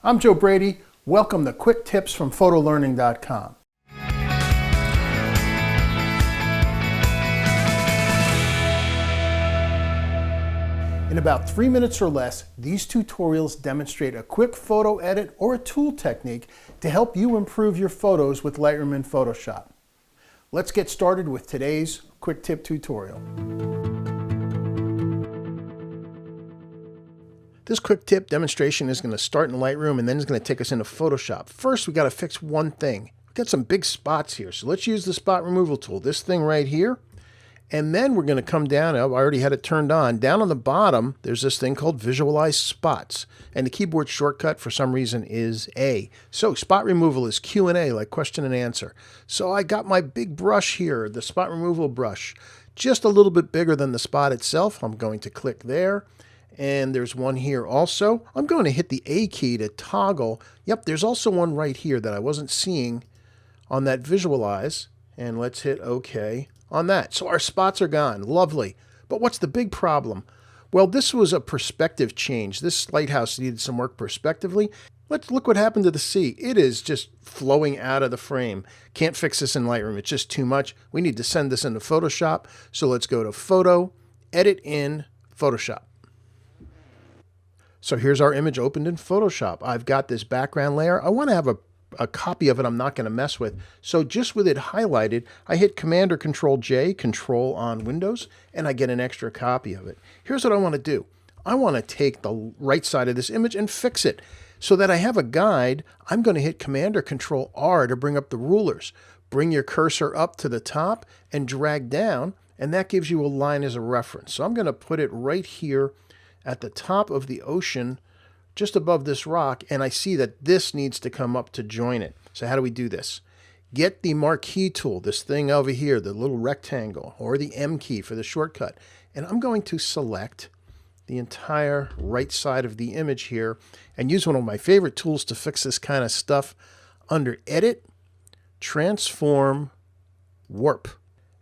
I'm Joe Brady. Welcome to Quick Tips from PhotoLearning.com. In about 3 minutes or less, these tutorials demonstrate a quick photo edit or a tool technique to help you improve your photos with Lightroom and Photoshop. Let's get started with today's quick tip tutorial. This quick tip demonstration is going to start in Lightroom and then it's going to take us into Photoshop. First, we got to fix one thing. We've got some big spots here, so let's use the spot removal tool, this thing right here. And then we're going to come down, I already had it turned on, down on the bottom, there's this thing called Visualize Spots. And the keyboard shortcut for some reason is A. So spot removal is Q&A, like question and answer. So I got my big brush here, the spot removal brush, just a little bit bigger than the spot itself. I'm going to click there. And there's one here also. I'm going to hit the A key to toggle. Yep, there's also one right here that I wasn't seeing on that Visualize. And let's hit OK on that. So our spots are gone. Lovely. But what's the big problem? Well, this was a perspective change. This lighthouse needed some work perspectively. Let's look what happened to the sea. It is just flowing out of the frame. Can't fix this in Lightroom. It's just too much. We need to send this into Photoshop. So let's go to Photo, Edit in Photoshop. So here's our image opened in Photoshop. I've got this background layer. I want to have a copy of it I'm not going to mess with. So just with it highlighted, I hit Command or Control J, Control on Windows, and I get an extra copy of it. Here's what I want to do. I want to take the right side of this image and fix it. So that I have a guide, I'm going to hit Command or Control R to bring up the rulers. Bring your cursor up to the top and drag down, and that gives you a line as a reference. So I'm going to put it right here at the top of the ocean, just above this rock, and I see that this needs to come up to join it. So how do we do this? Get the marquee tool, this thing over here, the little rectangle, or the M key for the shortcut, and I'm going to select the entire right side of the image here and use one of my favorite tools to fix this kind of stuff under Edit, Transform, Warp.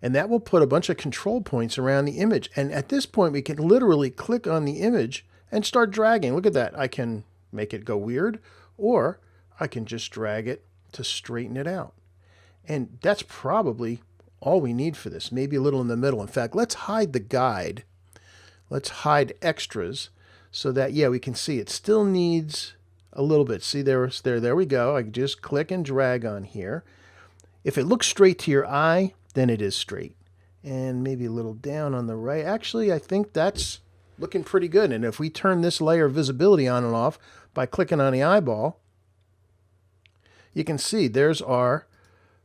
And that will put a bunch of control points around the image. And at this point, we can literally click on the image and start dragging. Look at that. I can make it go weird, or I can just drag it to straighten it out. And that's probably all we need for this, maybe a little in the middle. In fact, let's hide the guide. Let's hide extras so that, yeah, we can see it still needs a little bit. See, there we go. I can just click and drag on here. If it looks straight to your eye, then it is straight. And maybe a little down on the right. Actually, I think that's looking pretty good. And if we turn this layer of visibility on and off by clicking on the eyeball, you can see there's our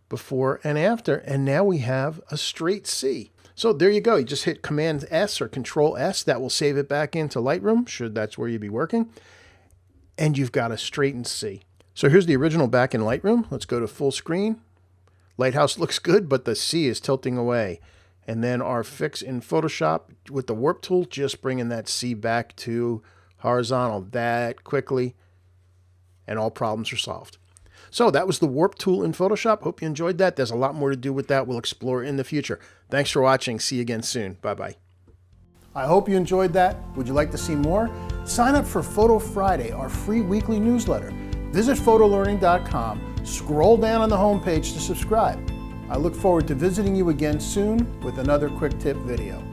before and after. And now we have a straight C. So there you go. You just hit Command S or Control S. That will save it back into Lightroom, should that's where you'd be working. And you've got a straightened C. So here's the original back in Lightroom. Let's go to full screen. Lighthouse looks good, but the C is tilting away. And then our fix in Photoshop with the warp tool, just bringing that C back to horizontal that quickly, and all problems are solved. So that was the warp tool in Photoshop. Hope you enjoyed that. There's a lot more to do with that. We'll explore in the future. Thanks for watching. See you again soon. Bye-bye. I hope you enjoyed that. Would you like to see more? Sign up for Photo Friday, our free weekly newsletter. Visit PhotoLearning.com. Scroll down on the homepage to subscribe. I look forward to visiting you again soon with another quick tip video.